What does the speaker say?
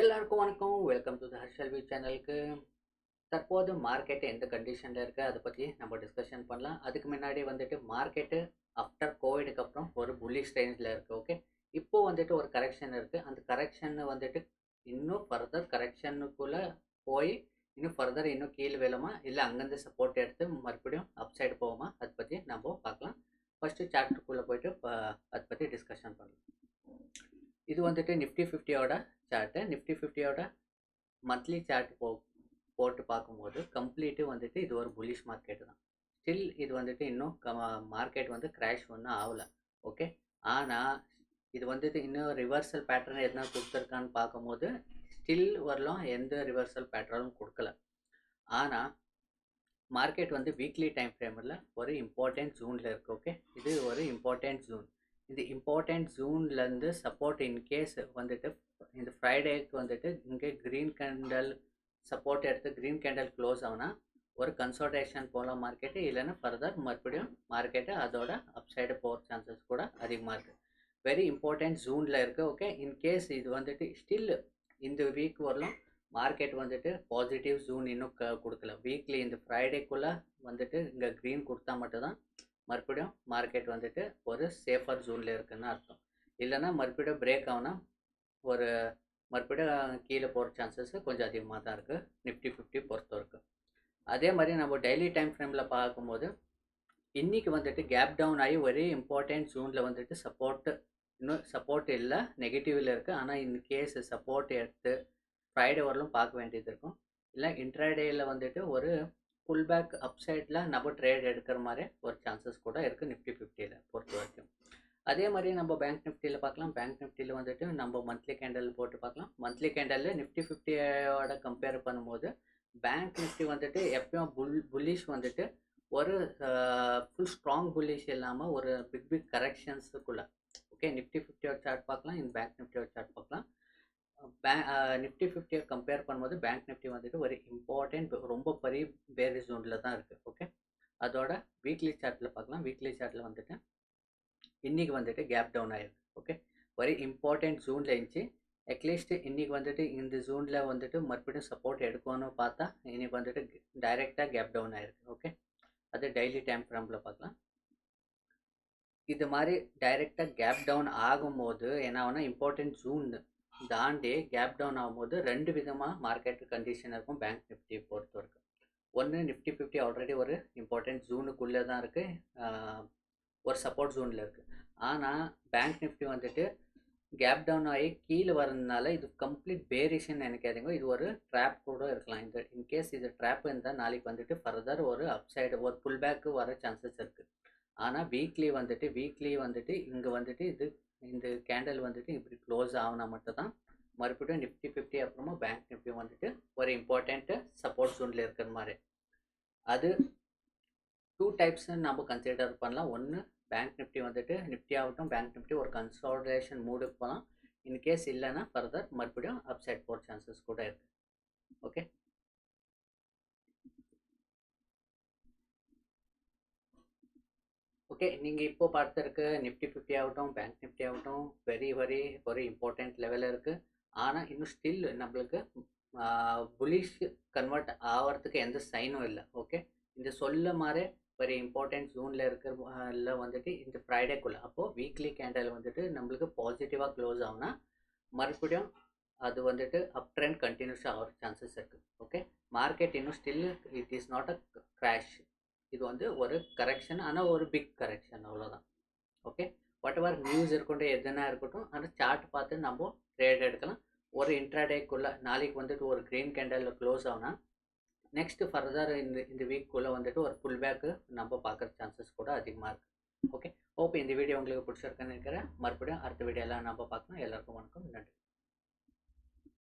எல்லாருக்கும் வணக்கம். Welcome to the ஹர்ஷல்வி சேனலுக்கு. தற்போது மார்க்கெட் எந்த கண்டிஷனில் இருக்குது அதை பற்றி நம்ம டிஸ்கஷன் பண்ணலாம். அதுக்கு முன்னாடி வந்துட்டு மார்க்கெட்டு ஆஃப்டர் கோவிடுக்கு அப்புறம் ஒரு புல்லிஷ் ரேஞ்சில் இருக்குது. ஓகே, இப்போது வந்துட்டு ஒரு கரெக்ஷன் இருக்குது. அந்த கரெக்ஷன் வந்துட்டு இன்னும் ஃபர்தர் கரெக்ஷனுக்குள்ளே போய் இன்னும் ஃபர்தர் இன்னும் கீழே விழுமா, இல்லை அங்கேருந்து சப்போர்ட் எடுத்து மறுபடியும் அப் சைடு போகுமா, அதை பற்றி நம்ம பார்க்கலாம். ஃபஸ்ட்டு சார்ட்டுக்குள்ளே போயிட்டு அதை பற்றி டிஸ்கஷன் பண்ணலாம். இது வந்துட்டு நிஃப்டி 50யோட சார்ட்டு. நிஃப்டி 50யோட மந்த்லி சார்ட் போட்டு பார்க்கும்போது கம்ப்ளீட்டு வந்துட்டு இது ஒரு புல்லிஷ் மார்க்கெட்டு தான். ஸ்டில் இது வந்துட்டு இன்னும் மார்க்கெட் வந்து கிராஷ் ஒன்றும் ஆகலை. ஓகே, ஆனால் இது வந்துட்டு இன்னும் ரிவர்சல் பேட்டர்ன் எதுனா கொடுத்துருக்கான்னு பார்க்கும்போது ஸ்டில் வரலாம் எந்த ரிவர்சல் பேட்டர்னும் கொடுக்கல. ஆனால் மார்க்கெட் வந்து வீக்லி டைம் ஃப்ரேமில் ஒரு இம்பார்ட்டன்ட் ஜூனில் இருக்குது. ஓகே, இது ஒரு இம்பார்ட்டன்ட் ஜூன். இந்த இம்பார்ட்டன்ட் ஜூன்லேருந்து சப்போர்ட் இன்கேஸ் வந்துட்டு இந்த ஃப்ரைடேக்கு வந்துட்டு இங்கே க்ரீன் கேண்டல் சப்போர்ட் எடுத்து க்ரீன் கேண்டல் க்ளோஸ் ஆகுனா ஒரு கன்சல்டேஷன் போகலாம் மார்க்கெட்டு, இல்லைன்னா ஃபர்தர் மறுபடியும் மார்க்கெட்டு அதோட அப்சைடு போகிற சான்சஸ் கூட அதிகமாக இருக்குது. வெரி இம்பார்ட்டன்ட் ஜூனில் இருக்குது. ஓகே, இன்கேஸ் இது வந்துட்டு ஸ்டில் இந்த வீக் வரலாம் மார்க்கெட் வந்துட்டு பாசிட்டிவ் ஜூன் இன்னும் கொடுக்கல. வீக்லி இந்த ஃப்ரைடேக்குள்ளே வந்துட்டு இங்கே க்ரீன் கொடுத்தா மட்டும்தான் மறுபடியும் மார்க்கெட் வந்துட்டு ஒரு சேஃபர் ஜோனில் இருக்குதுன்னு அர்த்தம். இல்லைன்னா மறுபடியும் பிரேக் ஆகுனா ஒரு மறுபடியும் கீழே போகிற சான்சஸ் கொஞ்சம் அதிகமாக தான் இருக்குது நிஃப்டி 50 பொறுத்த வரைக்கும். அதே மாதிரி நம்ம டெய்லி டைம் ஃப்ரேமில் பார்க்கும்போது இன்றைக்கி வந்துட்டு கேப் டவுன் ஆகி ஒரே இம்பார்ட்டன்ட் ஜூனில் வந்துட்டு இன்னும் சப்போர்ட் இல்லை, நெகட்டிவில் இருக்குது. ஆனால் இந்த கேஸ் சப்போர்ட் எடுத்து ஃப்ரைடே வரலும் பார்க்க வேண்டியது இருக்கும். இல்லை இன்ட்ராடேயில் வந்துட்டு ஒரு புல் பேக் அப்சைடில் நம்ம ட்ரேட் எடுக்கிற மாதிரி ஒரு சான்சஸ் கூட இருக்குது நிஃப்டி 50யில் பொறுத்த வரைக்கும். அதே மாதிரி நம்ம பேங்க் நிஃப்டியில் பார்க்கலாம். பேங்க் நிஃப்டியில் வந்துட்டு நம்ம மந்த்லி கேண்டல் போட்டு பார்க்கலாம். மந்த்லி கேண்டலில் நிஃப்டி 50யோட கம்பேர் பண்ணும்போது பேங்க் நிஃப்டி வந்துட்டு எப்பயும் புல்லிஷ் வந்துட்டு ஒரு ஃபுல் ஸ்ட்ராங் புல்லிஷ் இல்லாமல் ஒரு பிக் கரெக்ஷன்ஸுக்குள்ளே. ஓகே, நிஃப்டி 50யோட சார்ட் பார்க்கலாம், இந்த பேங்க் நிஃப்டியோட சார்ட் பார்க்கலாம். நிஃப்டி 50யை கம்பேர் பண்ணும்போது பேங்க் நிஃப்டி வந்துட்டு ஒரு இம்பார்ட்டன்ட் ரொம்ப பெரிய பேர் ஜோனில் தான் இருக்குது. ஓகே, அதோட வீக்லி சார்ட்டில் பார்க்கலாம். வீக்லி சார்ட்டில் வந்துட்டு இன்றைக்கி வந்துட்டு கேப் டவுன் ஆகிருக்கு. ஓகே, வெரி இம்பார்ட்டன்ட் ஜோனில் இருந்துச்சு. அட்லீஸ்ட் இன்றைக்கி வந்துட்டு இந்த ஜோனில் வந்துட்டு மறுபடியும் சப்போர்ட் எடுக்கணும்னு பார்த்தா இன்றைக்கி வந்துட்டு டைரெக்டாக கேப் டவுன் ஆகிருக்கு. ஓகே, அது டெய்லி டைம் ஃப்ரேமில் பார்க்கலாம். இது மாதிரி டைரெக்டாக கேப் டவுன் ஆகும்போது என்ன ஆகுனா இம்பார்ட்டன்ட் ஜூன் தாண்டி கேப் டவுன் ஆகும்போது ரெண்டு விதமாக மார்க்கெட் கண்டிஷன் இருக்கும் பேங்க் நிஃப்டி பொறுத்த வரைக்கும். ஒன்று, நிஃப்டி 50 ஆல்ரெடி ஒரு இம்பார்ட்டன்ட் ஜூனுக்குள்ளே தான் இருக்குது, ஒரு சப்போர்ட் ஜோனில் இருக்குது. ஆனால் பேங்க் நிஃப்டி வந்துட்டு கேப் டவுன் ஆகி கீழே வரதுனால இது கம்ப்ளீட் பேரிஷன் நினைக்காதீங்க, இது ஒரு ட்ராப் கூட இருக்கலாம். இந்த இன்கேஸ் இது ட்ராப் இருந்தால் நாளைக்கு வந்துட்டு ஃபர்தர் ஒரு அப்சைடு ஒரு புல் பேக்கு வர சான்சஸ் இருக்குது. ஆனால் வீக்லி வந்துட்டு இங்கே வந்துட்டு இந்த கேண்டல் வந்துட்டு இப்படி க்ளோஸ் ஆகுனா மட்டும் தான் மறுபடியும் நிஃப்டி 50 அப்புறமா பேங்க் நிஃப்டி வந்துட்டு ஒரு இம்பார்ட்டண்ட்டு சப்போர்ட் ஜோனில் இருக்கிற மாதிரி. அது 2 டைப்ஸ்ன்னு நம்ம கன்சிடர் பண்ணலாம். ஒன்று, பேங்க் நிஃப்டி வந்துட்டு நிஃப்டி ஆகட்டும் பேங்க் நிஃப்டி ஒரு கன்சாலிடேஷன் மூடுக்கு போகலாம். இன்கேஸ் இல்லைன்னா ஃபர்தர் மறுபடியும் அப்சைட் போகிற சான்சஸ் கூட இருக்குது. ஓகே, ஓகே, நீங்கள் இப்போ பார்த்துருக்கு நிஃப்டி 50 ஆகட்டும் பேங்க் நிஃப்டி ஆகட்டும் வெரி ஒரு இம்பார்ட்டண்ட் லெவலில் இருக்குது. ஆனால் இன்னும் ஸ்டில் நம்மளுக்கு புலிஷ் கன்வெர்ட் ஆகிறதுக்கு எந்த சைனும் இல்லை. ஓகே, இந்த சொல்ல மாதிரி வெரி இம்பார்ட்டன்ட் ஜோனில் இருக்கிற வந்துட்டு இந்த ஃப்ரைடேக்குள்ளே அப்போது வீக்லி கேண்டல் வந்துட்டு நம்மளுக்கு பாசிட்டிவாக க்ளோஸ் ஆகுனா மறுபடியும் அது வந்துட்டு அப் ட்ரெண்ட் கண்டினியூஸாக ஆகிற சான்சஸ் இருக்குது. ஓகே, மார்க்கெட் இன்னும் still it is not a crash, இது வந்து ஒரு கரெக்ஷன், ஆனால் ஒரு பிக் கரெக்ஷன், அவ்வளோதான். ஓகே, வாட் எவர் நியூஸ் இருக்கட்டும் எதுனா இருக்கட்டும், ஆனால் சார்ட் பார்த்து நம்ம ட்ரேட் எடுக்கலாம். ஒரு இன்ட்ராடேக்குள்ளே நாளைக்கு வந்துட்டு ஒரு க்ரீன் கேண்டலில் க்ளோஸ் ஆகுனா நெக்ஸ்ட்டு ஃபர்தர் இந்த வீக்குள்ளே வந்துட்டு ஒரு ஃபுல் பேக்கு நம்ம பார்க்குற சான்சஸ் கூட அதிகமாக இருக்குது. ஓகே, ஹோப் இந்த வீடியோ உங்களுக்கு பிடிச்சிருக்குன்னு இருக்கிறேன். மறுபடியும் அடுத்த வீடியோலாம் நம்ம பார்க்கலாம். எல்லாருக்கும் வணக்கம், நன்றி.